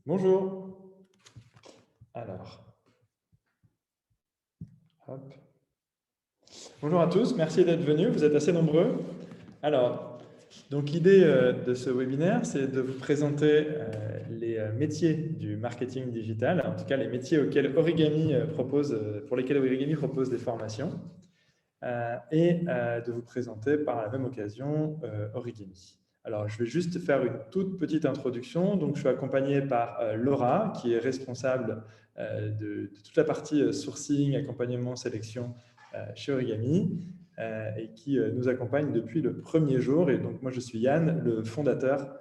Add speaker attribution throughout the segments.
Speaker 1: Bonjour. Alors, hop. Bonjour à tous, merci d'être venus, vous êtes assez nombreux. Alors, donc l'idée de ce webinaire, c'est de vous présenter les métiers du marketing digital, en tout cas les métiers auxquels Origami pour lesquels Origami propose des formations, et de vous présenter par la même occasion Origami. Alors, je vais juste faire une toute petite introduction. Donc, je suis accompagné par Laura, qui est responsable de toute la partie sourcing, accompagnement, sélection chez Origami, et qui nous accompagne depuis le premier jour. Et donc, moi, je suis Yann, le fondateur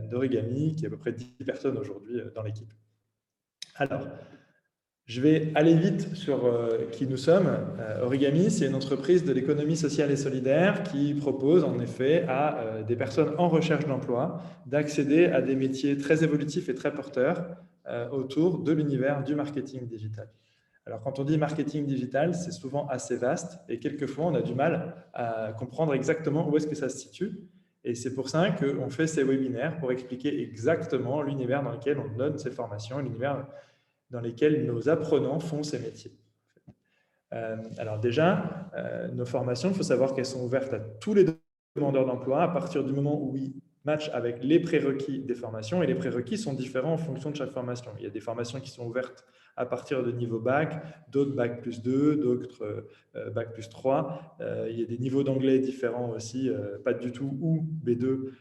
Speaker 1: d'Origami, qui est à peu près 10 personnes aujourd'hui dans l'équipe. Alors, je vais aller vite sur qui nous sommes. Origami, c'est une entreprise de l'économie sociale et solidaire qui propose en effet à des personnes en recherche d'emploi d'accéder à des métiers très évolutifs et très porteurs autour de l'univers du marketing digital. Alors, quand on dit marketing digital, c'est souvent assez vaste et quelquefois, on a du mal à comprendre exactement où est-ce que ça se situe. Et c'est pour ça qu'on fait ces webinaires pour expliquer exactement l'univers dans lequel on donne ces formations, l'univers dans lesquels nos apprenants font ces métiers. Alors déjà, nos formations, il faut savoir qu'elles sont ouvertes à tous les demandeurs d'emploi à partir du moment où ils matchent avec les prérequis des formations, et les prérequis sont différents en fonction de chaque formation. Il y a des formations qui sont ouvertes à partir de niveau bac, d'autres bac plus 2, d'autres bac plus 3. Il y a des niveaux d'anglais différents aussi, pas du tout, ou B2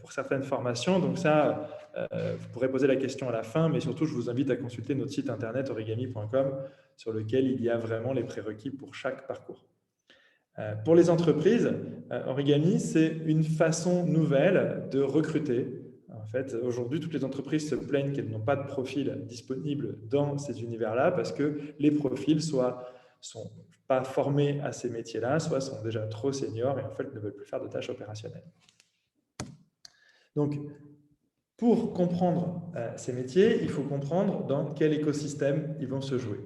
Speaker 1: pour certaines formations. Donc ça, vous pourrez poser la question à la fin, mais surtout, je vous invite à consulter notre site internet origami.com sur lequel il y a vraiment les prérequis pour chaque parcours. Pour les entreprises, Origami, c'est une façon nouvelle de recruter. En fait, aujourd'hui, toutes les entreprises se plaignent qu'elles n'ont pas de profil disponible dans ces univers-là parce que les profils soit sont pas formés à ces métiers-là, soit sont déjà trop seniors et en fait ne veulent plus faire de tâches opérationnelles. Donc, pour comprendre ces métiers, il faut comprendre dans quel écosystème ils vont se jouer.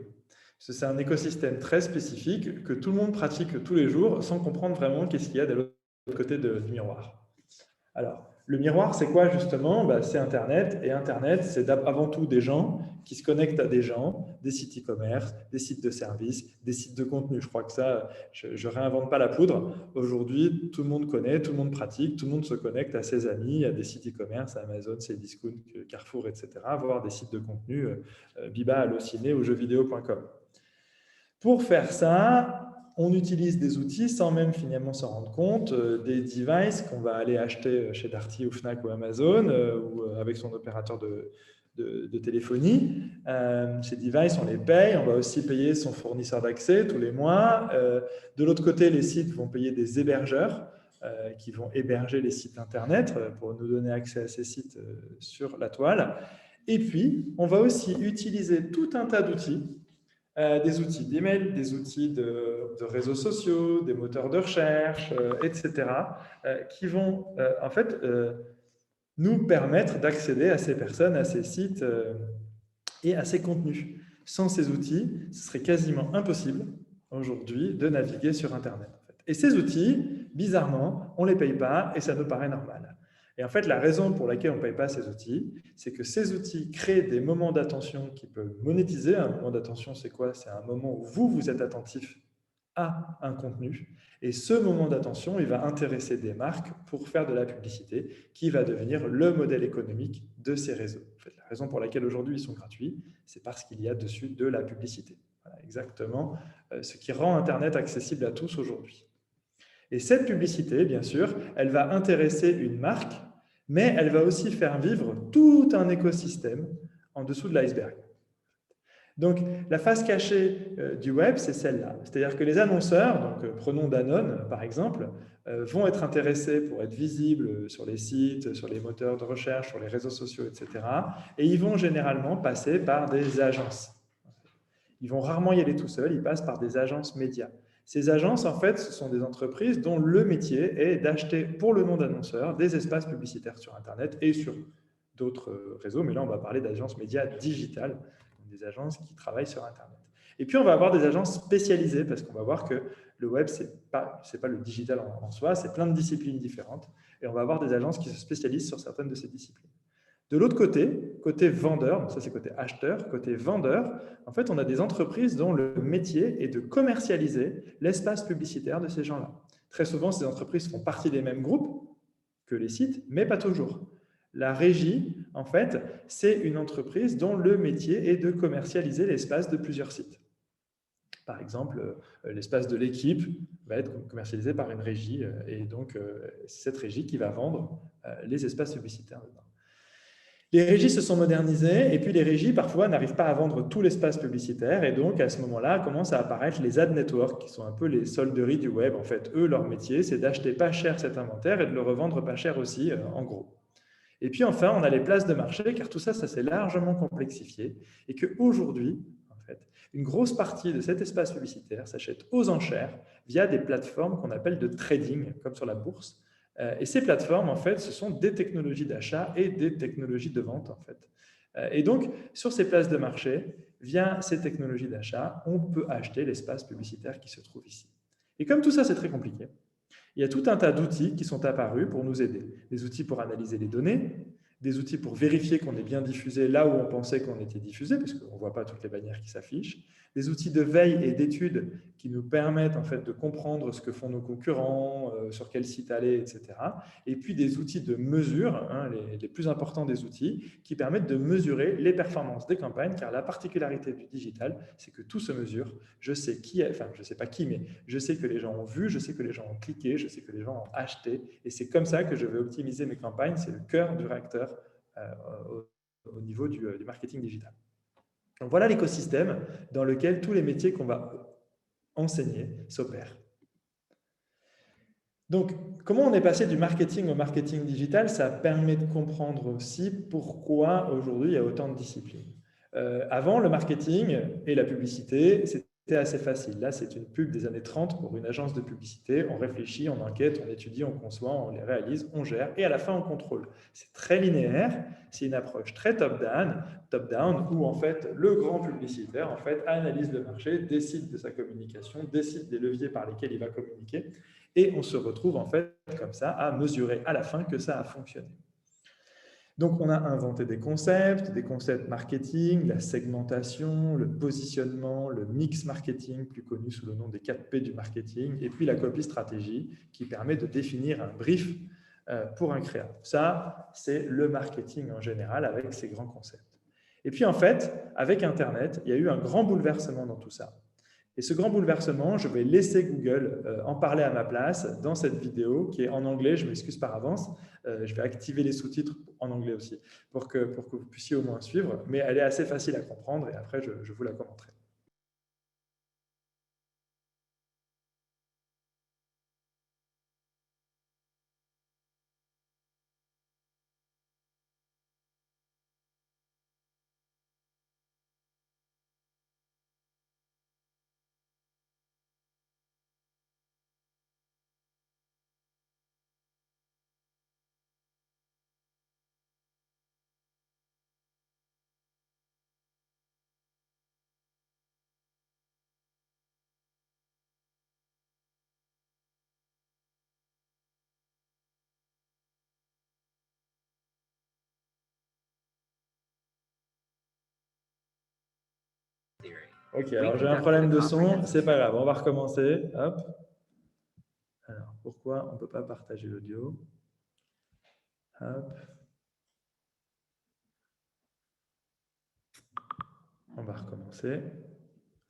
Speaker 1: C'est un écosystème très spécifique que tout le monde pratique tous les jours sans comprendre vraiment qu'est-ce qu'il y a de l'autre côté du miroir. Alors, le miroir, c'est quoi justement? C'est Internet. Et Internet, c'est avant tout des gens qui se connectent à des gens, des sites e-commerce, des sites de services, des sites de contenu. Je crois que ça, je ne réinvente pas la poudre. Aujourd'hui, tout le monde connaît, tout le monde pratique, tout le monde se connecte à ses amis, à des sites e-commerce, Amazon, Cdiscount, Carrefour, etc., voire des sites de contenu, Biba, Allociné ou jeuxvideo.com. Pour faire ça, on utilise des outils sans même finalement s'en rendre compte, des devices qu'on va aller acheter chez Darty ou Fnac ou Amazon ou avec son opérateur de téléphonie. Ces devices, on les paye. On va aussi payer son fournisseur d'accès tous les mois. De l'autre côté, les sites vont payer des hébergeurs qui vont héberger les sites Internet pour nous donner accès à ces sites sur la toile. Et puis, on va aussi utiliser tout un tas d'outils, des outils d'email, des outils de réseaux sociaux, des moteurs de recherche, etc., qui vont en fait nous permettre d'accéder à ces personnes, à ces sites et à ces contenus. Sans ces outils, ce serait quasiment impossible aujourd'hui de naviguer sur Internet. En fait. Et ces outils, bizarrement, on ne les paye pas et ça nous paraît normal. Et en fait, la raison pour laquelle on ne paye pas ces outils, c'est que ces outils créent des moments d'attention qui peuvent monétiser. Un moment d'attention, c'est quoi? C'est un moment où vous êtes attentif à un contenu. Et ce moment d'attention, il va intéresser des marques pour faire de la publicité qui va devenir le modèle économique de ces réseaux. En fait, la raison pour laquelle aujourd'hui ils sont gratuits, c'est parce qu'il y a dessus de la publicité. Voilà, exactement ce qui rend Internet accessible à tous aujourd'hui. Et cette publicité, bien sûr, elle va intéresser une marque, mais elle va aussi faire vivre tout un écosystème en dessous de l'iceberg. Donc, la face cachée du web, c'est celle-là. C'est-à-dire que les annonceurs, donc prenons Danone par exemple, vont être intéressés pour être visibles sur les sites, sur les moteurs de recherche, sur les réseaux sociaux, etc. Et ils vont généralement passer par des agences. Ils vont rarement y aller tout seuls, ils passent par des agences médias. Ces agences, en fait, ce sont des entreprises dont le métier est d'acheter pour le nom d'annonceurs des espaces publicitaires sur Internet et sur d'autres réseaux. Mais là, on va parler d'agences médias digitales, des agences qui travaillent sur Internet. Et puis, on va avoir des agences spécialisées parce qu'on va voir que le web, ce n'est pas le digital en soi, c'est plein de disciplines différentes. Et on va avoir des agences qui se spécialisent sur certaines de ces disciplines. De l'autre côté, côté vendeur, donc ça c'est côté acheteur, côté vendeur, en fait, on a des entreprises dont le métier est de commercialiser l'espace publicitaire de ces gens-là. Très souvent, ces entreprises font partie des mêmes groupes que les sites, mais pas toujours. La régie, en fait, c'est une entreprise dont le métier est de commercialiser l'espace de plusieurs sites. Par exemple, l'espace de l'équipe va être commercialisé par une régie et donc c'est cette régie qui va vendre les espaces publicitaires dedans. Les régies se sont modernisées et puis les régies parfois n'arrivent pas à vendre tout l'espace publicitaire et donc à ce moment-là commencent à apparaître les ad networks qui sont un peu les solderies du web. En fait, eux, leur métier, c'est d'acheter pas cher cet inventaire et de le revendre pas cher aussi en gros. Et puis enfin, on a les places de marché car tout ça, ça s'est largement complexifié et qu'aujourd'hui, en fait, une grosse partie de cet espace publicitaire s'achète aux enchères via des plateformes qu'on appelle de trading, comme sur la bourse. Et ces plateformes, en fait, ce sont des technologies d'achat et des technologies de vente, en fait. Et donc, sur ces places de marché, via ces technologies d'achat, on peut acheter l'espace publicitaire qui se trouve ici. Et comme tout ça, c'est très compliqué, il y a tout un tas d'outils qui sont apparus pour nous aider. Des outils pour analyser les données, des outils pour vérifier qu'on est bien diffusé là où on pensait qu'on était diffusé, parce qu'on ne voit pas toutes les bannières qui s'affichent, des outils de veille et d'études qui nous permettent en fait de comprendre ce que font nos concurrents, sur quel site aller, etc. Et puis des outils de mesure, hein, les plus importants des outils, qui permettent de mesurer les performances des campagnes, car la particularité du digital, c'est que tout se mesure. Je sais qui, enfin je ne sais pas qui, mais je sais que les gens ont vu, je sais que les gens ont cliqué, je sais que les gens ont acheté, et c'est comme ça que je vais optimiser mes campagnes, c'est le cœur du réacteur au niveau du marketing digital. Donc voilà l'écosystème dans lequel tous les métiers qu'on va enseigner s'opèrent. Donc, comment on est passé du marketing au marketing digital? Ça permet de comprendre aussi pourquoi aujourd'hui il y a autant de disciplines. Avant, le marketing et la publicité, c'était assez facile. Là, c'est une pub des années 30 pour une agence de publicité. On réfléchit, on enquête, on étudie, on conçoit, on les réalise, on gère et à la fin, on contrôle. C'est très linéaire. C'est une approche très top-down, où en fait, le grand publicitaire en fait, analyse le marché, décide de sa communication, décide des leviers par lesquels il va communiquer. Et on se retrouve en fait comme ça à mesurer à la fin que ça a fonctionné. Donc, on a inventé des concepts marketing, la segmentation, le positionnement, le mix marketing, plus connu sous le nom des 4P du marketing, et puis la copy stratégie qui permet de définir un brief pour un créa. Ça, c'est le marketing en général avec ces grands concepts. Et puis, en fait, avec Internet, il y a eu un grand bouleversement dans tout ça. Et ce grand bouleversement, je vais laisser Google en parler à ma place dans cette vidéo qui est en anglais. Je m'excuse par avance. Je vais activer les sous-titres en anglais aussi pour que vous puissiez au moins suivre. Mais elle est assez facile à comprendre et après, je vous la commenterai. Ok, alors j'ai un problème de son, c'est pas grave, on va recommencer. Hop. Alors, pourquoi on ne peut pas partager l'audio? Hop. On va recommencer,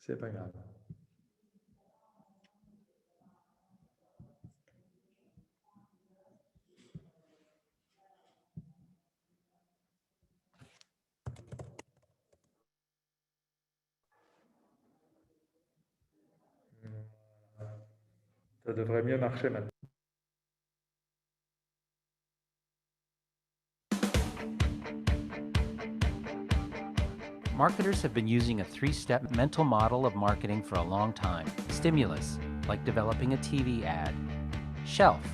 Speaker 1: c'est pas grave. Ça devrait mieux marcher maintenant.
Speaker 2: Marketers have been using a three-step mental model of marketing for a long time. Stimulus, like developing a TV ad. Shelf,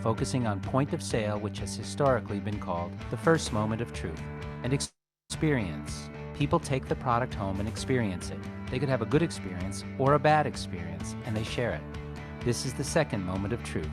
Speaker 2: focusing on point of sale, which has historically been called the first moment of truth. And experience. People take the product home and experience it. They could have a good experience or a bad experience, and they share it. This is the second moment of truth.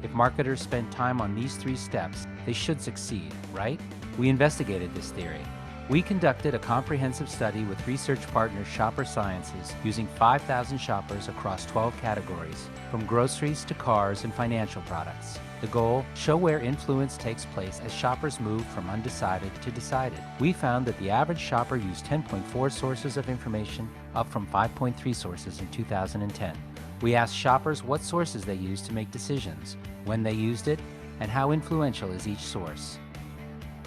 Speaker 2: If marketers spend time on these three steps, they should succeed, right? We investigated this theory. We conducted a comprehensive study with research partner Shopper Sciences using 5,000 shoppers across 12 categories, from groceries to cars and financial products. The goal, show where influence takes place as shoppers move from undecided to decided. We found that the average shopper used 10.4 sources of information, up from 5.3 sources in 2010. We asked shoppers what sources they used to make decisions, when they used it, and how influential is each source.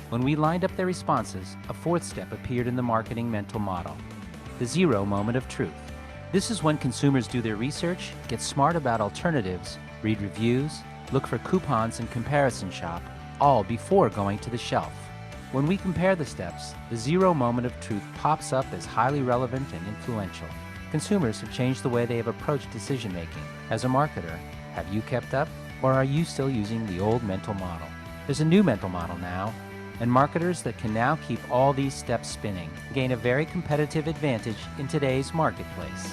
Speaker 2: When we lined up their responses, a fourth step appeared in the marketing mental model, the zero moment of truth. This is when consumers do their research, get smart about alternatives, read reviews, look for coupons and comparison shop, all before going to the shelf. When we compare the steps, the zero moment of truth pops up as highly relevant and influential. Consumers have changed the way they have approached decision-making. As a marketer, have you kept up, or are you still using the old mental model? There's a new mental model now, and marketers that can now keep all these steps spinning gain a very competitive advantage in today's marketplace.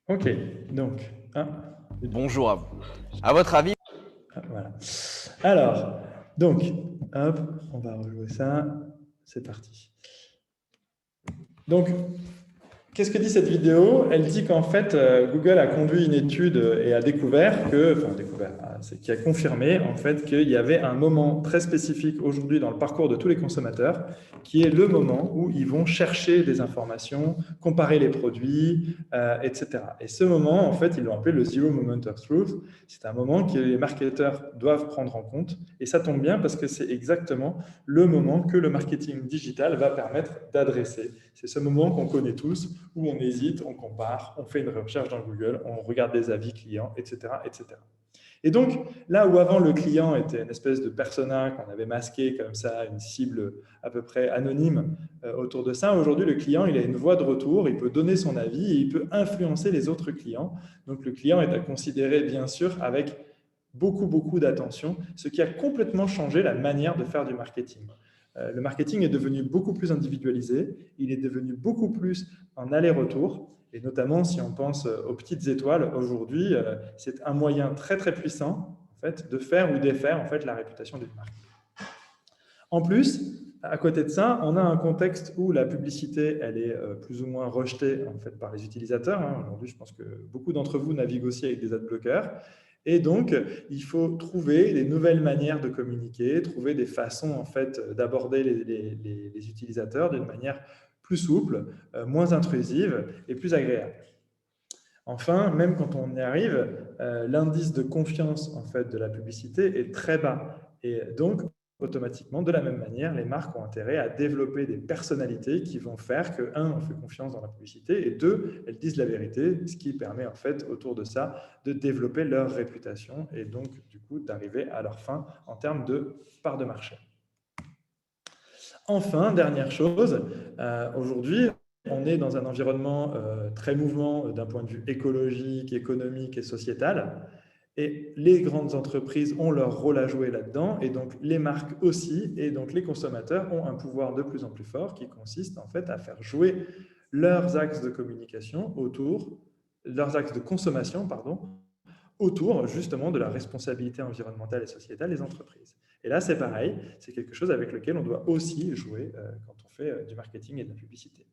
Speaker 1: Ok, donc,
Speaker 3: Bonjour à vous. À votre avis,
Speaker 1: voilà. Alors, donc, hop, on va rejouer ça. C'est parti. Donc, qu'est-ce que dit cette vidéo? Elle dit qu'en fait, Google a conduit une étude et a découvert qui a confirmé en fait qu'il y avait un moment très spécifique aujourd'hui dans le parcours de tous les consommateurs, qui est le moment où ils vont chercher des informations, comparer les produits, etc. Et ce moment, en fait, ils l'ont appelé le Zero Moment of Truth. C'est un moment que les marketeurs doivent prendre en compte. Et ça tombe bien parce que c'est exactement le moment que le marketing digital va permettre d'adresser. C'est ce moment qu'on connaît tous, où on hésite, on compare, on fait une recherche dans Google, on regarde des avis clients, etc., etc. Et donc, là où avant le client était une espèce de persona qu'on avait masqué comme ça, une cible à peu près anonyme autour de ça, aujourd'hui, le client, il a une voix de retour, il peut donner son avis et il peut influencer les autres clients. Donc, le client est à considérer, bien sûr, avec beaucoup d'attention, ce qui a complètement changé la manière de faire du marketing. Le marketing est devenu beaucoup plus individualisé, il est devenu beaucoup plus en aller-retour, et notamment si on pense aux petites étoiles, aujourd'hui, c'est un moyen très puissant en fait, de faire ou défaire en fait, la réputation d'une marque. En plus, à côté de ça, on a un contexte où la publicité elle est plus ou moins rejetée en fait, par les utilisateurs. Aujourd'hui, je pense que beaucoup d'entre vous naviguent aussi avec des adblockers. Et donc, il faut trouver des nouvelles manières de communiquer, trouver des façons en fait, d'aborder les utilisateurs d'une manière plus souple, moins intrusive et plus agréable. Enfin, même quand on y arrive, l'indice de confiance en fait, de la publicité est très bas. Et donc, automatiquement, de la même manière, les marques ont intérêt à développer des personnalités qui vont faire que, un, on fait confiance dans la publicité, et deux, elles disent la vérité, ce qui permet en fait, autour de ça, de développer leur réputation et donc, du coup, d'arriver à leur fin en termes de part de marché. Enfin, dernière chose, aujourd'hui, on est dans un environnement très mouvant d'un point de vue écologique, économique et sociétal. Et les grandes entreprises ont leur rôle à jouer là-dedans, et donc les marques aussi, et donc les consommateurs ont un pouvoir de plus en plus fort qui consiste en fait à faire jouer leurs axes de communication leurs axes de consommation, autour justement de la responsabilité environnementale et sociétale des entreprises. Et là, c'est pareil, c'est quelque chose avec lequel on doit aussi jouer quand on fait du marketing et de la publicité.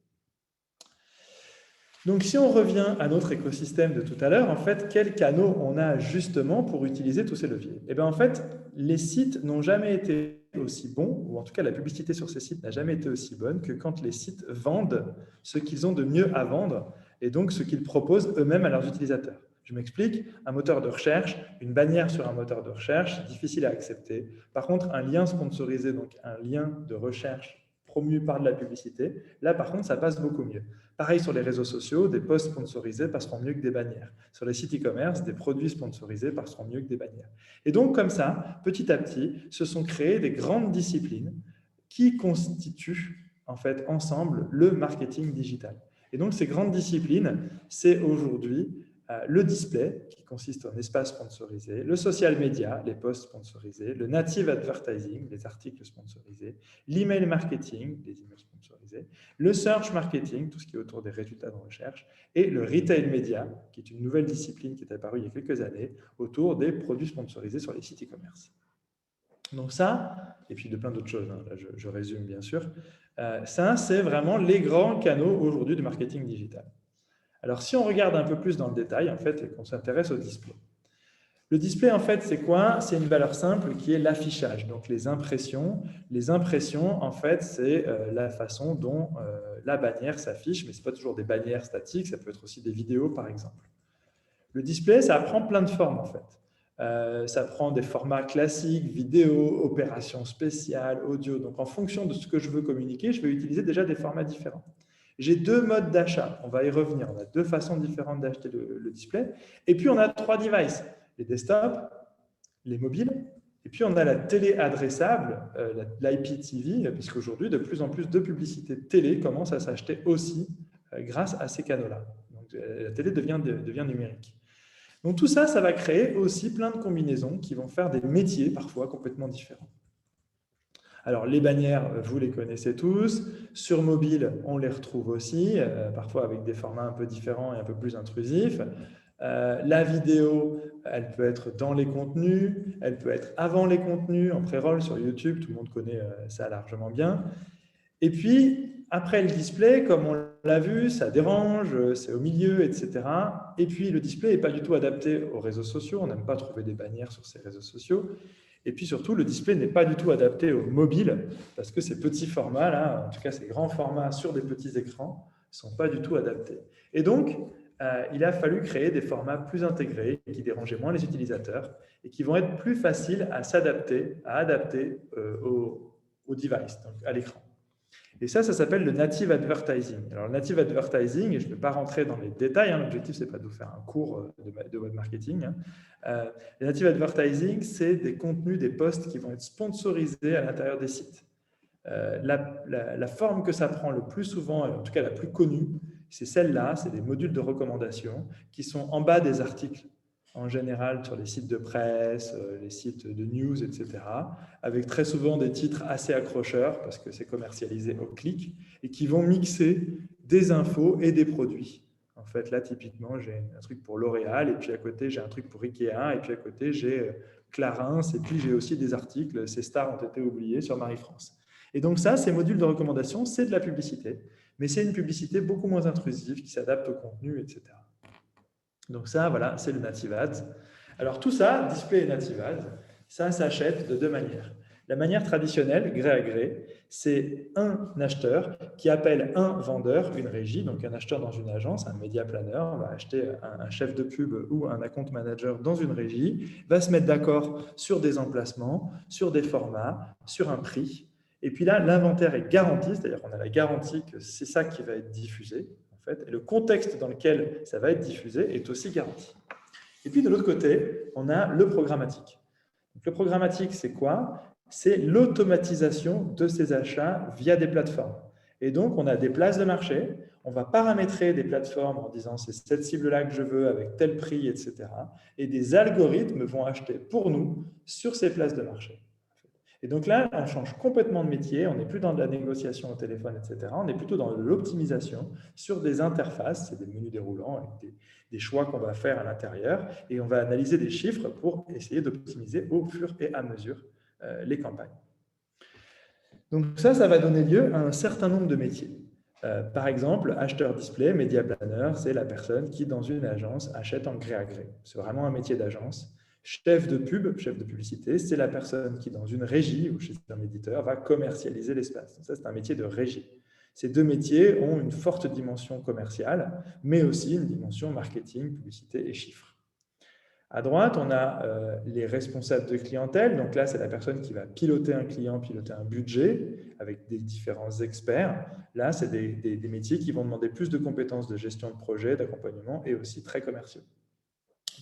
Speaker 1: Donc, si on revient à notre écosystème de tout à l'heure, en fait, quels canaux on a justement pour utiliser tous ces leviers? Eh bien, en fait, les sites n'ont jamais été aussi bons, ou en tout cas, la publicité sur ces sites n'a jamais été aussi bonne que quand les sites vendent ce qu'ils ont de mieux à vendre et donc ce qu'ils proposent eux-mêmes à leurs utilisateurs. Je m'explique, un moteur de recherche, une bannière sur un moteur de recherche, c'est difficile à accepter. Par contre, un lien sponsorisé, donc un lien de recherche promu par de la publicité, là, par contre, ça passe beaucoup mieux. Pareil sur les réseaux sociaux, des posts sponsorisés passeront mieux que des bannières. Sur les sites e-commerce, des produits sponsorisés passeront mieux que des bannières. Et donc, comme ça, petit à petit, se sont créées des grandes disciplines qui constituent, en fait, ensemble, le marketing digital. Et donc, ces grandes disciplines, c'est aujourd'hui le display, qui consiste en espace sponsorisé, le social media, les posts sponsorisés, le native advertising, les articles sponsorisés, l'email marketing, les emails sponsorisés, le search marketing, tout ce qui est autour des résultats de recherche, et le retail media, qui est une nouvelle discipline qui est apparue il y a quelques années, autour des produits sponsorisés sur les sites e-commerce. Donc ça, et puis de plein d'autres choses, hein, là je résume bien sûr, ça c'est vraiment les grands canaux aujourd'hui du marketing digital. Alors, si on regarde un peu plus dans le détail, en fait, et qu'on s'intéresse au display. Le display, en fait, c'est quoi? C'est une valeur simple qui est l'affichage, donc les impressions. Les impressions, en fait, c'est la façon dont la bannière s'affiche, mais ce n'est pas toujours des bannières statiques, ça peut être aussi des vidéos, par exemple. Le display, ça prend plein de formes, en fait. Ça prend des formats classiques, vidéo, opérations spéciales, audio. Donc, en fonction de ce que je veux communiquer, je vais utiliser déjà des formats différents. J'ai deux modes d'achat, on va y revenir. On a deux façons différentes d'acheter le display. Et puis, on a trois devices, les desktops, les mobiles, et puis on a la télé adressable, l'IPTV, puisqu'aujourd'hui, de plus en plus de publicités télé commencent à s'acheter aussi grâce à ces canaux-là. Donc, la télé devient numérique. Donc, tout ça, ça va créer aussi plein de combinaisons qui vont faire des métiers parfois complètement différents. Alors, les bannières, vous les connaissez tous. Sur mobile, on les retrouve aussi, parfois avec des formats un peu différents et un peu plus intrusifs. La vidéo, elle peut être dans les contenus, elle peut être avant les contenus, en pré-roll sur YouTube, tout le monde connaît ça largement bien. Et puis, après le display, comme on l'a vu, ça dérange, c'est au milieu, etc. Et puis, le display n'est pas du tout adapté aux réseaux sociaux. On n'aime pas trouver des bannières sur ces réseaux sociaux. Et puis surtout, le display n'est pas du tout adapté au mobile parce que ces petits formats, là, en tout cas ces grands formats sur des petits écrans, ne sont pas du tout adaptés. Et donc, il a fallu créer des formats plus intégrés qui dérangeaient moins les utilisateurs et qui vont être plus faciles à s'adapter, à adapter au device, donc à l'écran. Et ça s'appelle le native advertising. Alors, le native advertising, et je ne vais pas rentrer dans les détails, hein, l'objectif, ce n'est pas de vous faire un cours de web marketing. Le native advertising, c'est des contenus, des posts qui vont être sponsorisés à l'intérieur des sites. La forme que ça prend le plus souvent, en tout cas la plus connue, c'est celle-là, c'est des modules de recommandation qui sont en bas des articles, en général sur les sites de presse, les sites de news, etc., avec très souvent des titres assez accrocheurs parce que c'est commercialisé au clic et qui vont mixer des infos et des produits. En fait, là, typiquement, j'ai un truc pour L'Oréal et puis à côté, j'ai un truc pour Ikea et puis à côté, j'ai Clarins et puis j'ai aussi des articles, ces stars ont été oubliées sur Marie-France. Et donc ça, ces modules de recommandation, c'est de la publicité, mais c'est une publicité beaucoup moins intrusive qui s'adapte au contenu, etc. Donc ça, voilà, c'est le Native Ads. Alors tout ça, display et Native Ads, ça s'achète de deux manières. La manière traditionnelle, gré à gré, c'est un acheteur qui appelle un vendeur, une régie, donc un acheteur dans une agence, un média planner, va acheter un chef de pub ou un account manager dans une régie, va se mettre d'accord sur des emplacements, sur des formats, sur un prix. Et puis là, l'inventaire est garanti, c'est-à-dire qu'on a la garantie que c'est ça qui va être diffusé. Et le contexte dans lequel ça va être diffusé est aussi garanti. Et puis de l'autre côté, on a le programmatique. Donc, le programmatique, c'est quoi? C'est l'automatisation de ces achats via des plateformes. Et donc, on a des places de marché, on va paramétrer des plateformes en disant c'est cette cible-là que je veux avec tel prix, etc. Et des algorithmes vont acheter pour nous sur ces places de marché. Et donc là, on change complètement de métier, on n'est plus dans de la négociation au téléphone, etc. On est plutôt dans l'optimisation sur des interfaces, c'est des menus déroulants avec des choix qu'on va faire à l'intérieur et on va analyser des chiffres pour essayer d'optimiser au fur et à mesure les campagnes. Donc ça va donner lieu à un certain nombre de métiers. Par exemple, acheteur display, média planner, c'est la personne qui, dans une agence, achète en gré à gré. C'est vraiment un métier d'agence. Chef de pub, chef de publicité, c'est la personne qui, dans une régie ou chez un éditeur, va commercialiser l'espace. Ça, c'est un métier de régie. Ces deux métiers ont une forte dimension commerciale, mais aussi une dimension marketing, publicité et chiffres. À droite, on a les responsables de clientèle. Donc là, c'est la personne qui va piloter un client, piloter un budget avec des différents experts. Là, c'est des métiers qui vont demander plus de compétences de gestion de projet, d'accompagnement et aussi très commerciaux.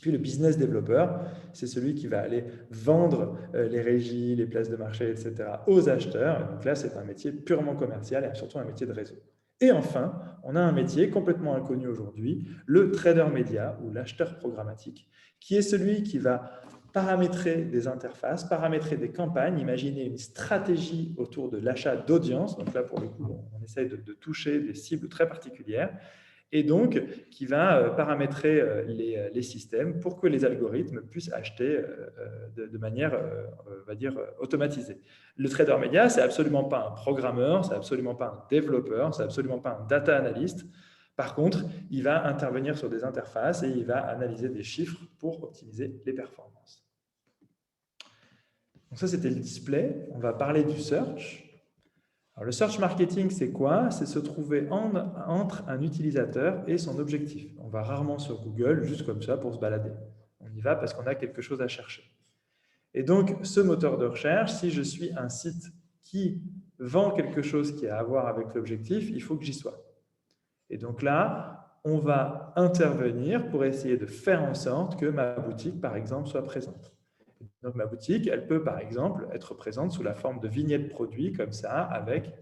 Speaker 1: Puis le business développeur, c'est celui qui va aller vendre les régies, les places de marché, etc. aux acheteurs. Et donc là, c'est un métier purement commercial et surtout un métier de réseau. Et enfin, on a un métier complètement inconnu aujourd'hui, le trader média ou l'acheteur programmatique, qui est celui qui va paramétrer des interfaces, paramétrer des campagnes, imaginer une stratégie autour de l'achat d'audience. Donc là, pour le coup, on essaye de toucher des cibles très particulières et donc qui va paramétrer les systèmes pour que les algorithmes puissent acheter de manière, on va dire, automatisée. Le trader média, ce n'est absolument pas un programmeur, ce n'est absolument pas un développeur, ce n'est absolument pas un data analyst. Par contre, il va intervenir sur des interfaces et il va analyser des chiffres pour optimiser les performances. Donc ça, c'était le display. On va parler du search. Alors, le search marketing, c'est quoi? C'est se trouver entre un utilisateur et son objectif. On va rarement sur Google juste comme ça pour se balader. On y va parce qu'on a quelque chose à chercher. Et donc, ce moteur de recherche, si je suis un site qui vend quelque chose qui a à voir avec l'objectif, il faut que j'y sois. Et donc là, on va intervenir pour essayer de faire en sorte que ma boutique, par exemple, soit présente. Donc, ma boutique, elle peut, par exemple, être présente sous la forme de vignettes produits, comme ça, avec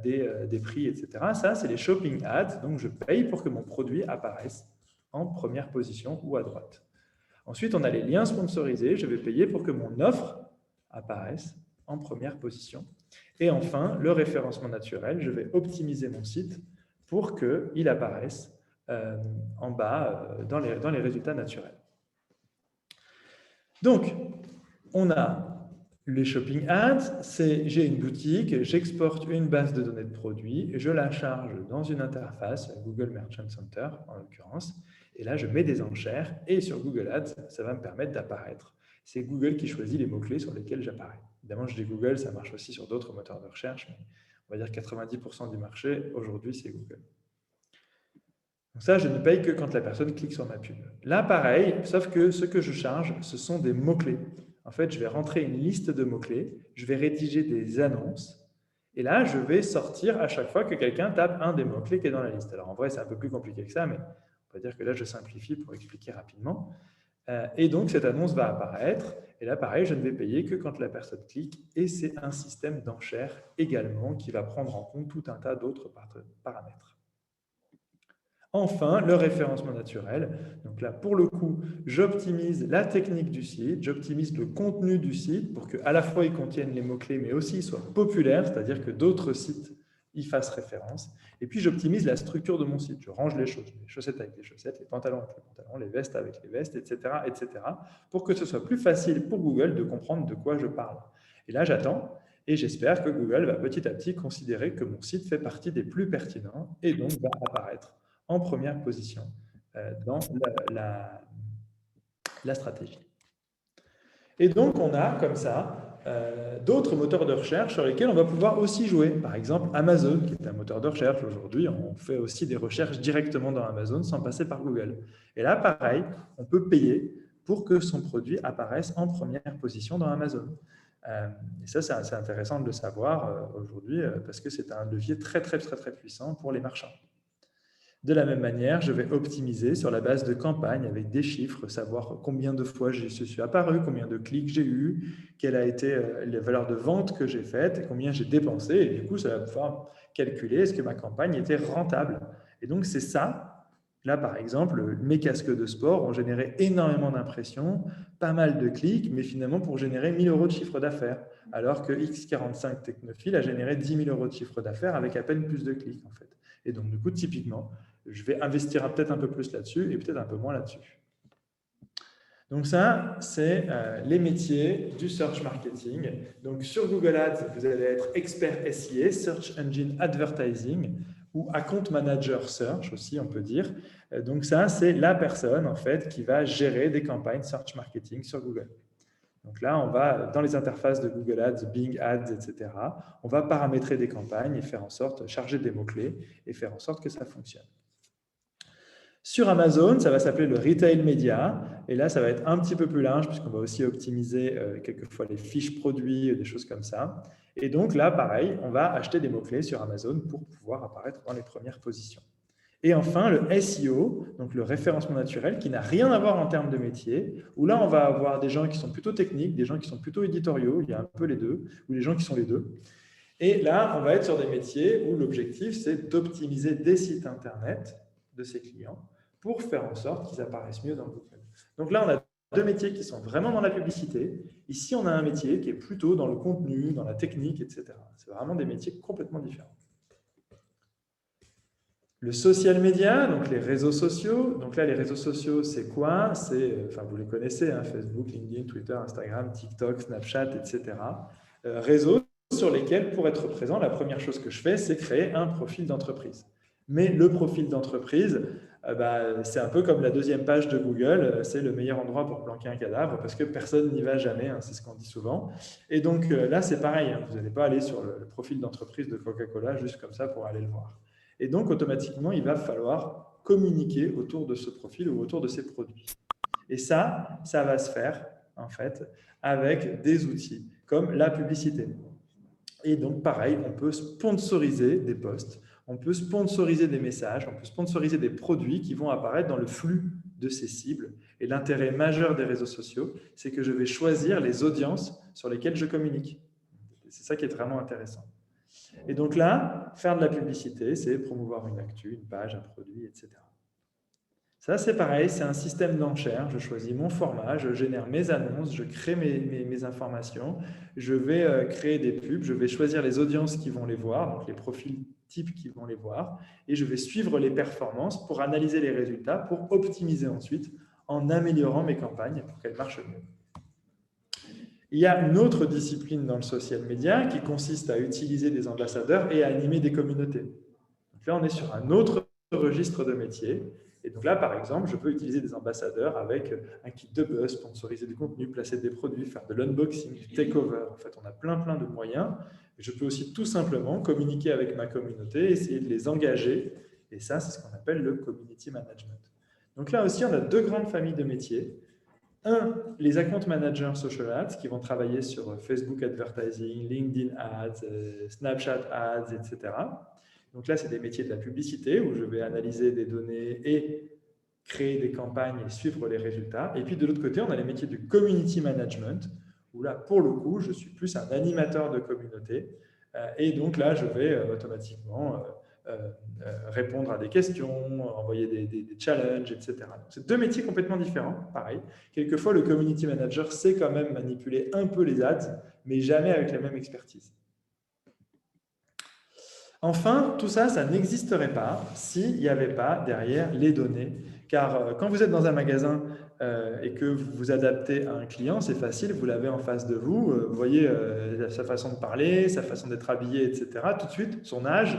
Speaker 1: des prix, etc. Ça, c'est les shopping ads. Donc, je paye pour que mon produit apparaisse en première position ou à droite. Ensuite, on a les liens sponsorisés. Je vais payer pour que mon offre apparaisse en première position. Et enfin, le référencement naturel. Je vais optimiser mon site pour qu'il apparaisse en bas dans les résultats naturels. Donc, on a les shopping ads, j'ai une boutique, j'exporte une base de données de produits, je la charge dans une interface, Google Merchant Center en l'occurrence, et là je mets des enchères et sur Google Ads, ça va me permettre d'apparaître. C'est Google qui choisit les mots-clés sur lesquels j'apparais. Évidemment, je dis Google, ça marche aussi sur d'autres moteurs de recherche, mais on va dire 90% du marché aujourd'hui, c'est Google. Donc ça, je ne paye que quand la personne clique sur ma pub. Là, pareil, sauf que ce que je charge, ce sont des mots-clés. En fait, je vais rentrer une liste de mots-clés, je vais rédiger des annonces, et là, je vais sortir à chaque fois que quelqu'un tape un des mots-clés qui est dans la liste. Alors, en vrai, c'est un peu plus compliqué que ça, mais on va dire que là, je simplifie pour expliquer rapidement. Et donc, cette annonce va apparaître, et là, pareil, je ne vais payer que quand la personne clique, et c'est un système d'enchères également qui va prendre en compte tout un tas d'autres paramètres. Enfin, le référencement naturel. Donc là, pour le coup, j'optimise la technique du site, j'optimise le contenu du site pour qu'à la fois il contienne les mots-clés, mais aussi il soit populaire, c'est-à-dire que d'autres sites y fassent référence. Et puis, j'optimise la structure de mon site. Je range les choses, les chaussettes avec les chaussettes, les pantalons avec les pantalons, les vestes avec les vestes, etc., pour que ce soit plus facile pour Google de comprendre de quoi je parle. Et là, j'attends. Et j'espère que Google va petit à petit considérer que mon site fait partie des plus pertinents et donc va apparaître en première position dans la stratégie. Et donc, on a comme ça d'autres moteurs de recherche sur lesquels on va pouvoir aussi jouer. Par exemple, Amazon, qui est un moteur de recherche aujourd'hui, on fait aussi des recherches directement dans Amazon sans passer par Google. Et là, pareil, on peut payer pour que son produit apparaisse en première position dans Amazon. Et ça, c'est intéressant de le savoir aujourd'hui parce que c'est un levier très puissant pour les marchands. De la même manière, je vais optimiser sur la base de campagnes avec des chiffres, savoir combien de fois je suis apparu, combien de clics j'ai eu, quelle a été la valeur de vente que j'ai faite, et combien j'ai dépensé. Et du coup, ça va pouvoir calculer est-ce que ma campagne était rentable. Et donc, c'est ça. Là, par exemple, mes casques de sport ont généré énormément d'impressions, pas mal de clics, mais finalement pour générer 1 000 € de chiffre d'affaires, alors que X45 Technophile a généré 10 000 € de chiffre d'affaires avec à peine plus de clics, en fait. Et donc, du coup, typiquement, je vais investir peut-être un peu plus là-dessus et peut-être un peu moins là-dessus. Donc ça, c'est les métiers du search marketing. Donc sur Google Ads, vous allez être expert SIA, Search Engine Advertising, ou Account Manager Search aussi, on peut dire. Donc ça, c'est la personne en fait qui va gérer des campagnes search marketing sur Google. Donc là, on va dans les interfaces de Google Ads, Bing Ads, etc. On va paramétrer des campagnes et faire en sorte, charger des mots-clés et faire en sorte que ça fonctionne. Sur Amazon, ça va s'appeler le Retail Media. Et là, ça va être un petit peu plus large puisqu'on va aussi optimiser quelquefois les fiches produits, des choses comme ça. Et donc là, pareil, on va acheter des mots-clés sur Amazon pour pouvoir apparaître dans les premières positions. Et enfin, le SEO, donc le référencement naturel, qui n'a rien à voir en termes de métier, où là, on va avoir des gens qui sont plutôt techniques, des gens qui sont plutôt éditoriaux, il y a un peu les deux, ou des gens qui sont les deux. Et là, on va être sur des métiers où l'objectif, c'est d'optimiser des sites Internet de ses clients pour faire en sorte qu'ils apparaissent mieux dans Google. Donc là, on a deux métiers qui sont vraiment dans la publicité. Ici, on a un métier qui est plutôt dans le contenu, dans la technique, etc. C'est vraiment des métiers complètement différents. Le social media, donc les réseaux sociaux. Donc là, les réseaux sociaux, c'est quoi? Enfin, vous les connaissez, hein, Facebook, LinkedIn, Twitter, Instagram, TikTok, Snapchat, etc. Réseaux sur lesquels, pour être présent, la première chose que je fais, c'est créer un profil d'entreprise. Mais le profil d'entreprise, c'est un peu comme la deuxième page de Google, c'est le meilleur endroit pour planquer un cadavre parce que personne n'y va jamais, hein, c'est ce qu'on dit souvent. Et donc là, c'est pareil, hein, vous n'allez pas aller sur le profil d'entreprise de Coca-Cola juste comme ça pour aller le voir. Et donc, automatiquement, il va falloir communiquer autour de ce profil ou autour de ces produits. Et ça va se faire, en fait, avec des outils comme la publicité. Et donc, pareil, on peut sponsoriser des posts, on peut sponsoriser des messages, on peut sponsoriser des produits qui vont apparaître dans le flux de ces cibles. Et l'intérêt majeur des réseaux sociaux, c'est que je vais choisir les audiences sur lesquelles je communique. C'est ça qui est vraiment intéressant. Et donc là, faire de la publicité, c'est promouvoir une actu, une page, un produit, etc. Ça, c'est pareil, c'est un système d'enchères. Je choisis mon format, je génère mes annonces, je crée mes informations, je vais créer des pubs, je vais choisir les audiences qui vont les voir, donc les profils types qui vont les voir, et je vais suivre les performances pour analyser les résultats, pour optimiser ensuite en améliorant mes campagnes pour qu'elles marchent mieux. Il y a une autre discipline dans le social media qui consiste à utiliser des ambassadeurs et à animer des communautés. Donc là, on est sur un autre registre de métier. Et donc là, par exemple, je peux utiliser des ambassadeurs avec un kit de buzz, sponsoriser du contenu, placer des produits, faire de l'unboxing, du takeover. En fait, on a plein de moyens. Je peux aussi tout simplement communiquer avec ma communauté, essayer de les engager. Et ça, c'est ce qu'on appelle le community management. Donc là aussi, on a deux grandes familles de métiers. Les account managers social ads qui vont travailler sur Facebook advertising, LinkedIn ads, Snapchat ads, etc. Donc là, c'est des métiers de la publicité où je vais analyser des données et créer des campagnes et suivre les résultats. Et puis de l'autre côté, on a les métiers du community management où là, pour le coup, je suis plus un animateur de communauté. Et donc là, je vais automatiquement répondre à des questions, envoyer des challenges, etc. C'est deux métiers complètement différents, pareil. Quelquefois, le community manager sait quand même manipuler un peu les ads, mais jamais avec la même expertise. Enfin, tout ça, ça n'existerait pas s'il n'y avait pas derrière les données. Car quand vous êtes dans un magasin et que vous vous adaptez à un client, c'est facile, vous l'avez en face de vous, vous voyez sa façon de parler, sa façon d'être habillé, etc. Tout de suite, son âge,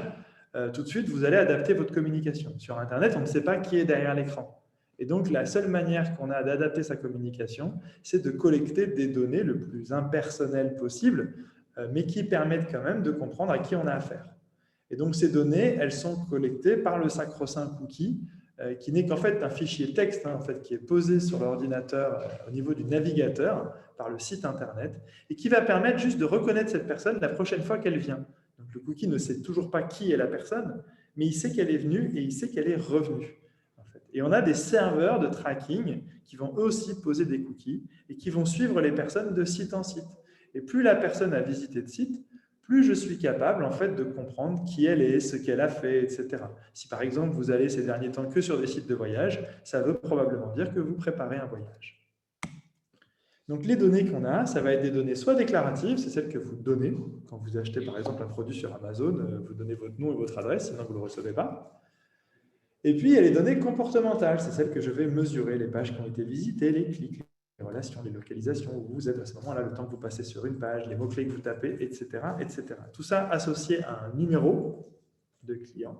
Speaker 1: tout de suite, vous allez adapter votre communication. Sur Internet, on ne sait pas qui est derrière l'écran. Et donc, la seule manière qu'on a d'adapter sa communication, c'est de collecter des données le plus impersonnelles possible, mais qui permettent quand même de comprendre à qui on a affaire. Et donc, ces données, elles sont collectées par le sacro-saint cookie, qui n'est qu'en fait un fichier texte en fait, qui est posé sur l'ordinateur au niveau du navigateur par le site Internet et qui va permettre juste de reconnaître cette personne la prochaine fois qu'elle vient. Donc, le cookie ne sait toujours pas qui est la personne, mais il sait qu'elle est venue et il sait qu'elle est revenue. En fait. Et on a des serveurs de tracking qui vont eux aussi poser des cookies et qui vont suivre les personnes de site en site. Et plus la personne a visité de site, plus je suis capable en fait de comprendre qui elle est, ce qu'elle a fait, etc. Si par exemple vous allez ces derniers temps que sur des sites de voyage, ça veut probablement dire que vous préparez un voyage. Donc les données qu'on a, ça va être des données soit déclaratives, c'est celles que vous donnez quand vous achetez par exemple un produit sur Amazon, vous donnez votre nom et votre adresse, sinon vous ne le recevez pas. Et puis il y a les données comportementales, c'est celles que je vais mesurer, les pages qui ont été visitées, les clics, les relations, les localisations, où vous êtes à ce moment-là, le temps que vous passez sur une page, les mots-clés que vous tapez, etc., etc. Tout ça associé à un numéro de client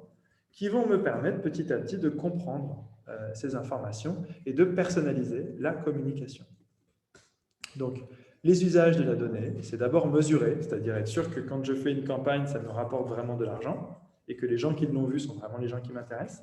Speaker 1: qui vont me permettre petit à petit de comprendre ces informations et de personnaliser la communication. Donc, les usages de la donnée, c'est d'abord mesurer, c'est-à-dire être sûr que quand je fais une campagne, ça me rapporte vraiment de l'argent et que les gens qui l'ont vu sont vraiment les gens qui m'intéressent.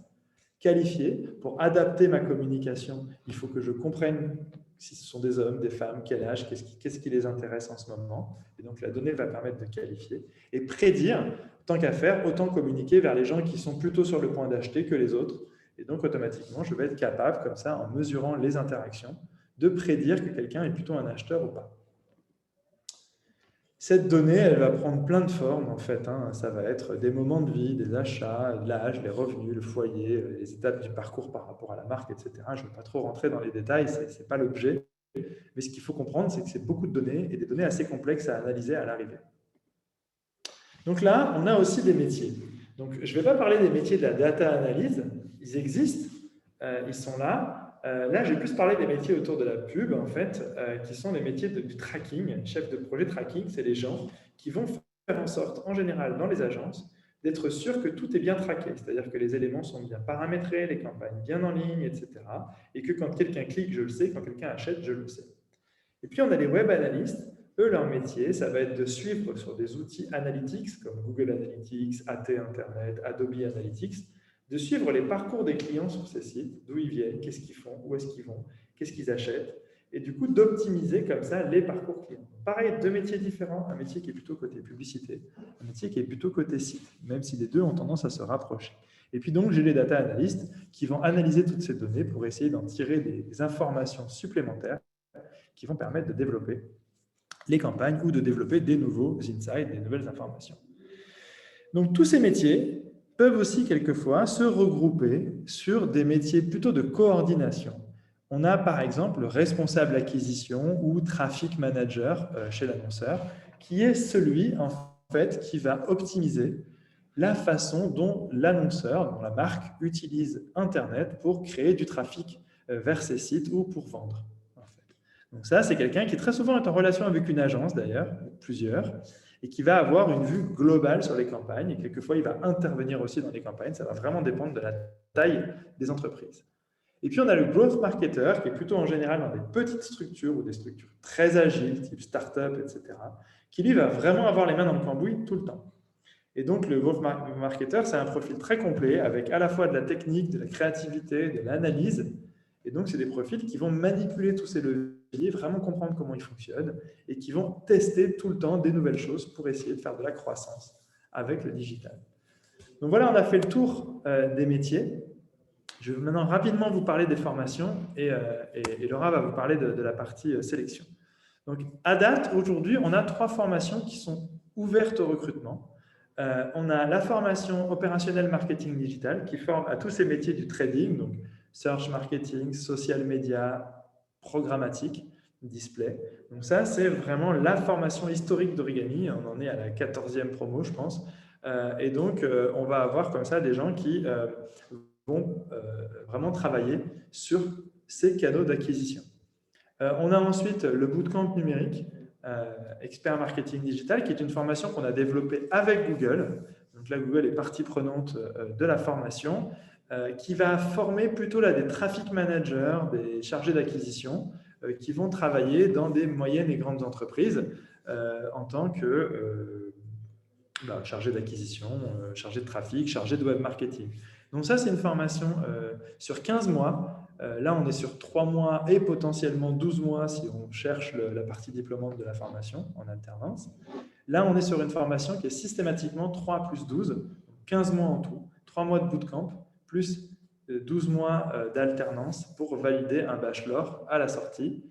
Speaker 1: Qualifier, pour adapter ma communication, il faut que je comprenne si ce sont des hommes, des femmes, quel âge, qu'est-ce qui les intéresse en ce moment. Et donc, la donnée va permettre de qualifier. Et prédire, tant qu'à faire, autant communiquer vers les gens qui sont plutôt sur le point d'acheter que les autres. Et donc, automatiquement, je vais être capable, comme ça, en mesurant les interactions, de prédire que quelqu'un est plutôt un acheteur ou pas. Cette donnée, elle va prendre plein de formes, en fait. Ça va être des moments de vie, des achats, l'âge, les revenus, le foyer, les étapes du parcours par rapport à la marque, etc. Je ne vais pas trop rentrer dans les détails, ce n'est pas l'objet. Mais ce qu'il faut comprendre, c'est que c'est beaucoup de données et des données assez complexes à analyser à l'arrivée. Donc là, on a aussi des métiers. Donc, je ne vais pas parler des métiers de la data analyse, ils existent, ils sont là. Là, je vais plus parler des métiers autour de la pub, en fait, qui sont les métiers du tracking. Chef de projet tracking, c'est les gens qui vont faire en sorte, en général dans les agences, d'être sûr que tout est bien traqué, c'est-à-dire que les éléments sont bien paramétrés, les campagnes bien en ligne, etc. Et que quand quelqu'un clique, je le sais, quand quelqu'un achète, je le sais. Et puis, on a les web analystes. Eux, leur métier, ça va être de suivre sur des outils analytics comme Google Analytics, AT Internet, Adobe Analytics, de suivre les parcours des clients sur ces sites, d'où ils viennent, qu'est-ce qu'ils font, où est-ce qu'ils vont, qu'est-ce qu'ils achètent, et du coup d'optimiser comme ça les parcours clients. Pareil, deux métiers différents, un métier qui est plutôt côté publicité, un métier qui est plutôt côté site, même si les deux ont tendance à se rapprocher. Et puis donc, j'ai les data analystes qui vont analyser toutes ces données pour essayer d'en tirer des informations supplémentaires qui vont permettre de développer les campagnes ou de développer des nouveaux insights, des nouvelles informations. Donc, tous ces métiers peuvent aussi quelquefois se regrouper sur des métiers plutôt de coordination. On a par exemple le responsable acquisition ou traffic manager chez l'annonceur, qui est celui en fait qui va optimiser la façon dont l'annonceur, dont la marque utilise Internet pour créer du trafic vers ses sites ou pour vendre. Donc ça, c'est quelqu'un qui très souvent est en relation avec une agence d'ailleurs, plusieurs, et qui va avoir une vue globale sur les campagnes. Et quelquefois, il va intervenir aussi dans les campagnes. Ça va vraiment dépendre de la taille des entreprises. Et puis, on a le growth marketer, qui est plutôt en général dans des petites structures ou des structures très agiles, type startup, etc., qui lui va vraiment avoir les mains dans le cambouis tout le temps. Et donc, le growth marketer, c'est un profil très complet avec à la fois de la technique, de la créativité, de l'analyse. Et donc, c'est des profils qui vont manipuler tous ces leviers, vraiment comprendre comment ils fonctionnent et qui vont tester tout le temps des nouvelles choses pour essayer de faire de la croissance avec le digital. Donc voilà, on a fait le tour des métiers. Je vais maintenant rapidement vous parler des formations et Laura va vous parler de la partie sélection. Donc, à date, aujourd'hui, on a 3 formations qui sont ouvertes au recrutement. On a la formation opérationnelle marketing digital qui forme à tous ces métiers du trading, donc search marketing, social media, programmatique, display. Donc ça, c'est vraiment la formation historique d'Origami. On en est à la 14e promo, je pense. Et donc, on va avoir comme ça des gens qui vont vraiment travailler sur ces canaux d'acquisition. On a ensuite le bootcamp numérique, expert marketing digital, qui est une formation qu'on a développée avec Google. Donc là, Google est partie prenante de la formation, qui va former plutôt là, des traffic managers, des chargés d'acquisition, qui vont travailler dans des moyennes et grandes entreprises en tant que chargé d'acquisition, chargé de trafic, chargé de web marketing. Donc ça, c'est une formation sur 15 mois. Là, on est sur 3 mois et potentiellement 12 mois si on cherche la partie diplômante de la formation en alternance. Là, on est sur une formation qui est systématiquement 3 plus 12, 15 mois en tout, 3 mois de bootcamp, plus 12 mois d'alternance pour valider un bachelor à la sortie.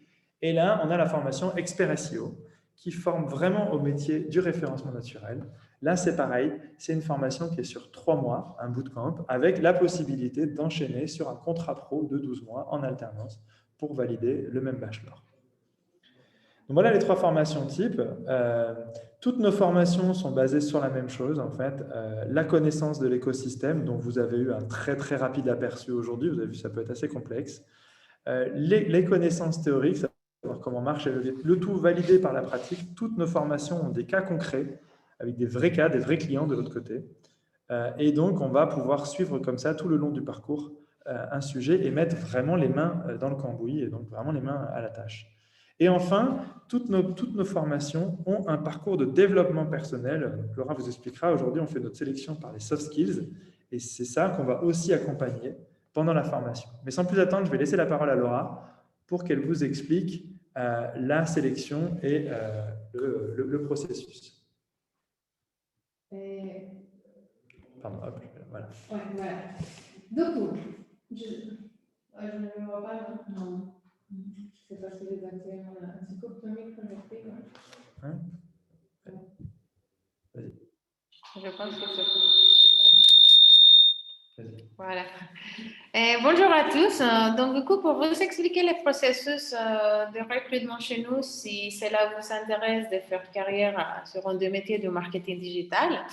Speaker 1: Et là, on a la formation Expert SEO qui forme vraiment au métier du référencement naturel. Là, c'est pareil, c'est une formation qui est sur 3 mois, un bootcamp, avec la possibilité d'enchaîner sur un contrat pro de 12 mois en alternance pour valider le même bachelor. Donc voilà les 3 formations types. Toutes nos formations sont basées sur la même chose, en fait. La connaissance de l'écosystème, dont vous avez eu un très très rapide aperçu aujourd'hui. Vous avez vu, ça peut être assez complexe. Les connaissances théoriques, savoir comment marche le tout validé par la pratique. Toutes nos formations ont des cas concrets, avec des vrais cas, des vrais clients de l'autre côté. Et donc, on va pouvoir suivre comme ça tout le long du parcours un sujet et mettre vraiment les mains dans le cambouis et donc vraiment les mains à la tâche. Et enfin, toutes nos formations ont un parcours de développement personnel. Laura vous expliquera, aujourd'hui, on fait notre sélection par les soft skills et c'est ça qu'on va aussi accompagner pendant la formation. Mais sans plus attendre, je vais laisser la parole à Laura pour qu'elle vous explique la sélection et le processus. Pardon, hop, voilà.
Speaker 4: Ouais, voilà. Donc, je ne me vois pas, non. C'est parce que j'ai un petit court de micro.
Speaker 1: Vas-y.
Speaker 4: Je pense que c'est...
Speaker 1: Vas-y.
Speaker 4: Voilà. Bonjour à tous. Donc, du coup, pour vous expliquer le processus de recrutement chez nous, si cela vous intéresse de faire carrière sur un des métiers du marketing digital,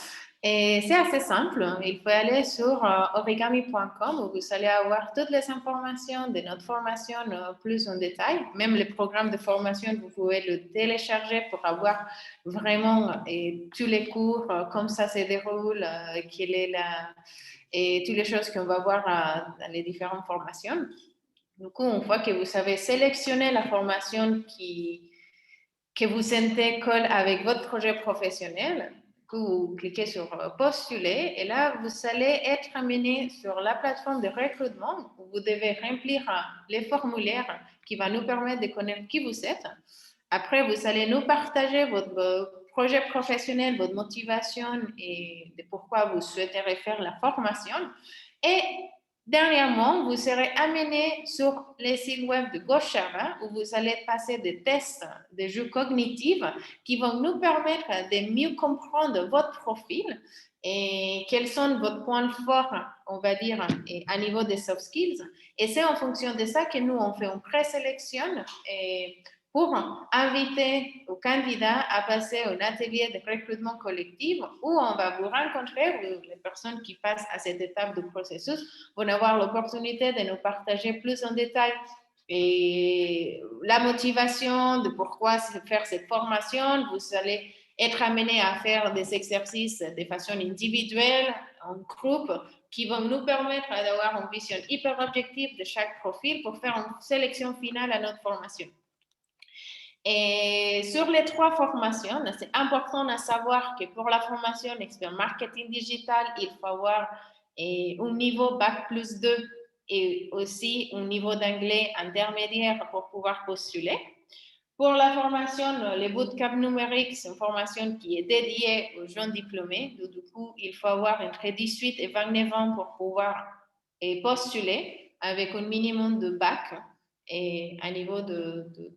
Speaker 4: et c'est assez simple. Il faut aller sur origami.com où vous allez avoir toutes les informations de notre formation plus en détail. Même les programmes de formation, vous pouvez le télécharger pour avoir vraiment tous les cours, comme ça se déroule, quelle est et toutes les choses qu'on va voir dans les différentes formations. Du coup, une fois que vous avez sélectionné la formation que vous sentez colle avec votre projet professionnel, vous cliquez sur postuler et là, vous allez être amené sur la plateforme de recrutement où vous devez remplir les formulaires qui vont nous permettre de connaître qui vous êtes. Après, vous allez nous partager votre projet professionnel, votre motivation et de pourquoi vous souhaiterez faire la formation. Et dernièrement, vous serez amené sur les sites web de Coursera où vous allez passer des tests, des jeux cognitifs qui vont nous permettre de mieux comprendre votre profil et quels sont vos points forts, on va dire, à niveau des soft skills. Et c'est en fonction de ça que nous, on fait une présélection pour inviter aux candidats à passer un atelier de recrutement collectif où on va vous rencontrer, les personnes qui passent à cette étape du processus vont avoir l'opportunité de nous partager plus en détail et la motivation de pourquoi faire cette formation. Vous allez être amené à faire des exercices de façon individuelle, en groupe, qui vont nous permettre d'avoir une vision hyper objective de chaque profil pour faire une sélection finale à notre formation. Et sur les 3 formations, c'est important de savoir que pour la formation expert marketing digital, il faut avoir un niveau Bac+2 et aussi un niveau d'anglais intermédiaire pour pouvoir postuler. Pour la formation, le bootcamp numérique, c'est une formation qui est dédiée aux jeunes diplômés. Du coup, il faut avoir entre 18 et 29 ans pour pouvoir postuler avec un minimum de bac et un niveau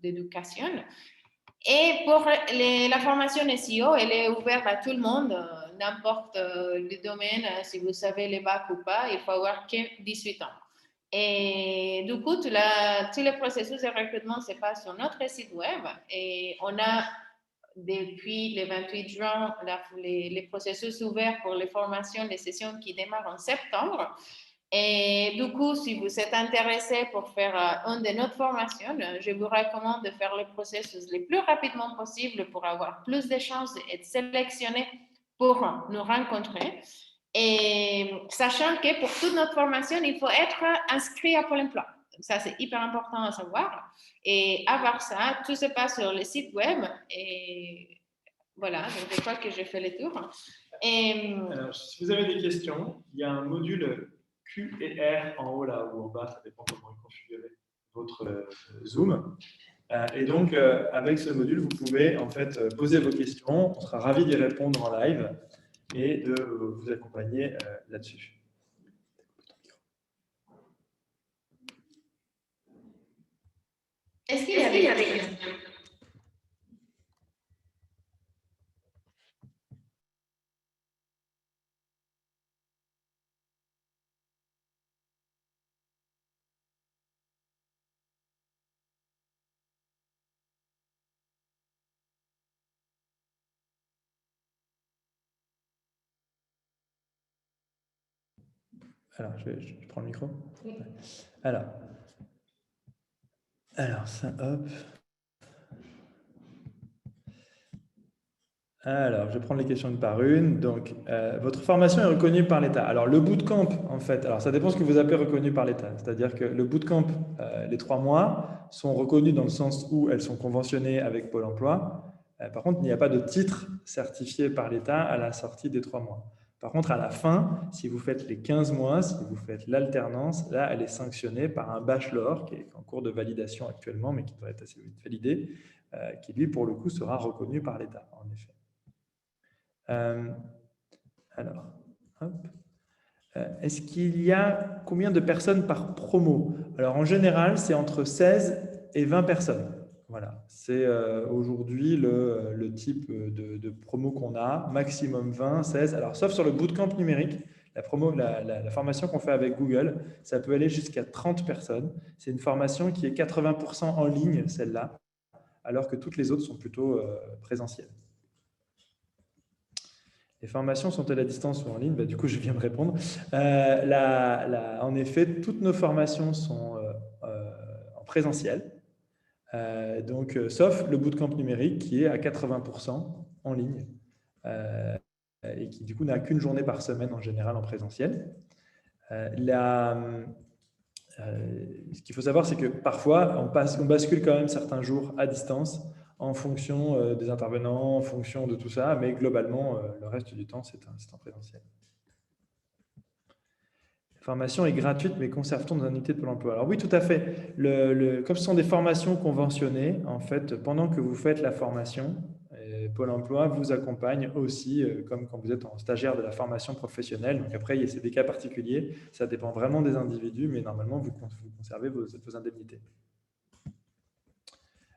Speaker 4: d'éducation. Et pour la formation SEO, elle est ouverte à tout le monde, n'importe le domaine, si vous savez les bacs ou pas, il faut avoir que 18 ans. Et du coup, tout le processus de recrutement se passe sur notre site web et on a depuis le 28 juin les processus ouverts pour les formations, les sessions qui démarrent en septembre. Et du coup, si vous êtes intéressé pour faire une de notre formations, je vous recommande de faire le processus le plus rapidement possible pour avoir plus de chances d'être sélectionné pour nous rencontrer. Et sachant que pour toute notre formation, il faut être inscrit à Pôle emploi. Donc ça, c'est hyper important à savoir. Et à part ça, tout se passe sur le site web. Et voilà, donc je crois que j'ai fait le tour.
Speaker 1: Alors, si vous avez des questions, il y a un module Q et R en haut là ou en bas, ça dépend comment vous configurez votre Zoom. Et donc, avec ce module, vous pouvez en fait poser vos questions. On sera ravis d'y répondre en live et de vous accompagner là-dessus.
Speaker 4: Est-ce qu'il y avait des questions?
Speaker 1: Alors, je prends le micro.
Speaker 4: Oui.
Speaker 1: Alors ça, hop. Alors, je vais prendre les questions une par une. Donc, votre formation est reconnue par l'État. Alors, le bootcamp, en fait, alors ça dépend ce que vous appelez reconnu par l'État. C'est-à-dire que le bootcamp, les 3 mois, sont reconnus dans le sens où elles sont conventionnées avec Pôle emploi. Par contre, il n'y a pas de titre certifié par l'État à la sortie des 3 mois. Par contre, à la fin, si vous faites les 15 mois, si vous faites l'alternance, là, elle est sanctionnée par un bachelor qui est en cours de validation actuellement, mais qui devrait être assez vite validé, qui, lui, pour le coup, sera reconnu par l'État, en effet. Alors, hop. Est-ce qu'il y a combien de personnes par promo? Alors, en général, c'est entre 16 et 20 personnes. Voilà, c'est aujourd'hui le type de promo qu'on a, maximum 20, 16. Alors, sauf sur le bootcamp numérique, la formation qu'on fait avec Google, ça peut aller jusqu'à 30 personnes. C'est une formation qui est 80% en ligne, celle-là, alors que toutes les autres sont plutôt présentielles. Les formations sont-elles à distance ou en ligne? Du coup, je viens de répondre. En effet, toutes nos formations sont en présentiel. Sauf le bootcamp numérique qui est à 80% en ligne et qui du coup n'a qu'une journée par semaine en général en présentiel. Ce qu'il faut savoir, c'est que parfois on bascule quand même certains jours à distance en fonction des intervenants, en fonction de tout ça, mais globalement le reste du temps c'est en présentiel. La formation est gratuite, mais conserve-t-on des indemnités de Pôle emploi? Alors oui, tout à fait. Comme ce sont des formations conventionnées, en fait, pendant que vous faites la formation, Pôle emploi vous accompagne aussi, comme quand vous êtes en stagiaire de la formation professionnelle. Donc après, c'est des cas particuliers. Ça dépend vraiment des individus, mais normalement, vous conservez vos indemnités.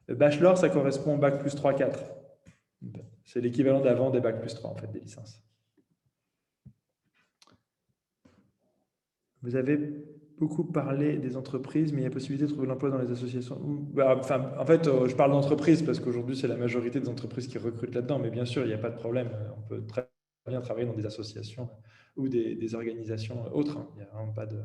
Speaker 1: Le bachelor, ça correspond au bac plus 3-4. C'est l'équivalent d'avant des bac plus 3, en fait, des licences. Vous avez beaucoup parlé des entreprises, mais il y a possibilité de trouver l'emploi dans les associations. En fait, je parle d'entreprises parce qu'aujourd'hui, c'est la majorité des entreprises qui recrutent là-dedans, mais bien sûr, il n'y a pas de problème. On peut très bien travailler dans des associations ou des organisations autres. Il n'y a vraiment pas de...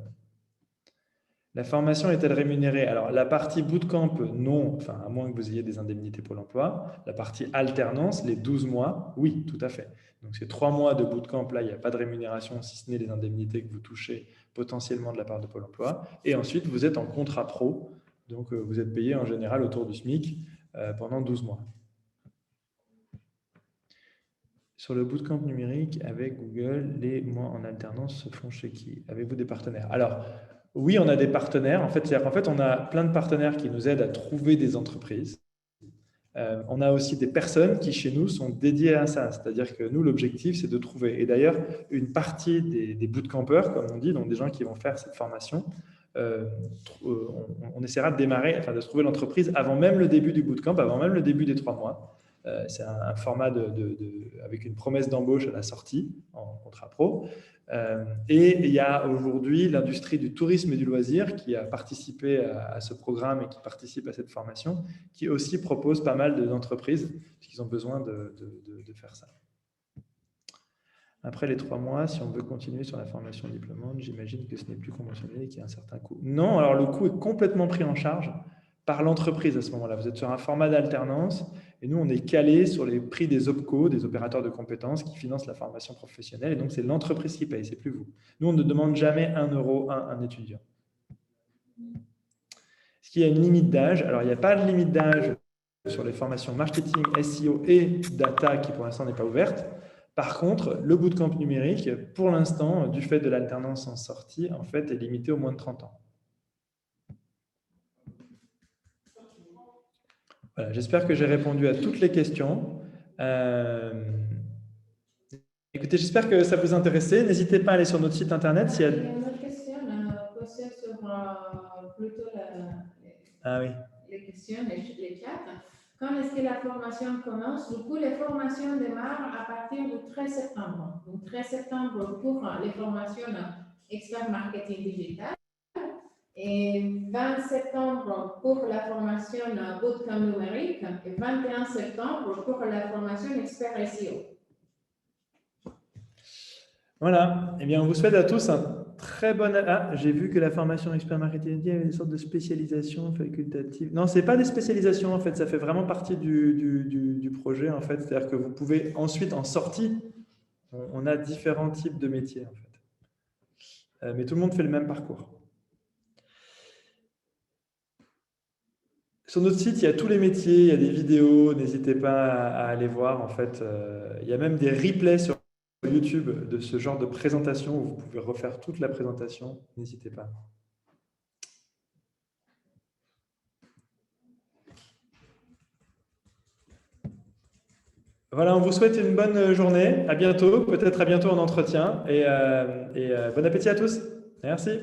Speaker 1: La formation est-elle rémunérée? Alors, la partie bootcamp, non, à moins que vous ayez des indemnités Pôle emploi. La partie alternance, les 12 mois, oui, tout à fait. Donc, ces 3 mois de bootcamp, là, il n'y a pas de rémunération, si ce n'est les indemnités que vous touchez potentiellement de la part de Pôle emploi. Et ensuite, vous êtes en contrat pro. Donc, vous êtes payé en général autour du SMIC pendant 12 mois. Sur le bootcamp numérique avec Google, les mois en alternance se font chez qui? Avez-vous des partenaires? Alors, oui, on a des partenaires. En fait, on a plein de partenaires qui nous aident à trouver des entreprises. On a aussi des personnes qui, chez nous, sont dédiées à ça. C'est-à-dire que nous, l'objectif, c'est de trouver. Et d'ailleurs, une partie des bootcampers, comme on dit, donc des gens qui vont faire cette formation, on essaiera de démarrer, de trouver l'entreprise avant même le début du bootcamp, avant même le début des 3 mois. C'est un format avec une promesse d'embauche à la sortie en contrat pro. Et il y a aujourd'hui l'industrie du tourisme et du loisir qui a participé à ce programme et qui participe à cette formation, qui aussi propose pas mal d'entreprises qui ont besoin de faire ça. Après les 3 mois, si on veut continuer sur la formation diplômante, j'imagine que ce n'est plus conventionné et qu'il y a un certain coût. Non, alors le coût est complètement pris en charge par l'entreprise à ce moment-là. Vous êtes sur un format d'alternance et nous, on est calé sur les prix des OPCO, des opérateurs de compétences qui financent la formation professionnelle. Et donc, c'est l'entreprise qui paye, c'est plus vous. Nous, on ne demande jamais 1 euro à un étudiant. Est-ce qu'il y a une limite d'âge? Alors, il n'y a pas de limite d'âge sur les formations marketing, SEO et data qui, pour l'instant, n'est pas ouverte. Par contre, le bootcamp numérique, pour l'instant, du fait de l'alternance en sortie, en fait, est limité aux moins de 30 ans. Voilà, j'espère que j'ai répondu à toutes les questions. Écoutez, j'espère que ça vous intéressait. N'hésitez pas à aller sur notre site internet.
Speaker 4: Il y a une autre question posée sur plutôt les questions, les chats. Quand est-ce que la formation commence? Du coup, les formations démarrent à partir du 13 septembre. Donc, 13 septembre pour les formations expert marketing digital. Et 20 septembre pour la formation bootcamp numérique et 21 septembre pour la formation expert SEO.
Speaker 1: Voilà. Eh bien, on vous souhaite à tous un très bon... Ah, j'ai vu que la formation expert marketing, il y avait une sorte de spécialisation facultative. Non, ce n'est pas des spécialisations, en fait. Ça fait vraiment partie du projet, en fait. C'est-à-dire que vous pouvez ensuite, en sortie, on a différents types de métiers, en fait. Mais tout le monde fait le même parcours. Sur notre site, il y a tous les métiers, il y a des vidéos, n'hésitez pas à aller voir. En fait, il y a même des replays sur YouTube de ce genre de présentation où vous pouvez refaire toute la présentation. N'hésitez pas. Voilà, on vous souhaite une bonne journée. À bientôt, peut-être à bientôt en entretien. Et bon appétit à tous. Merci.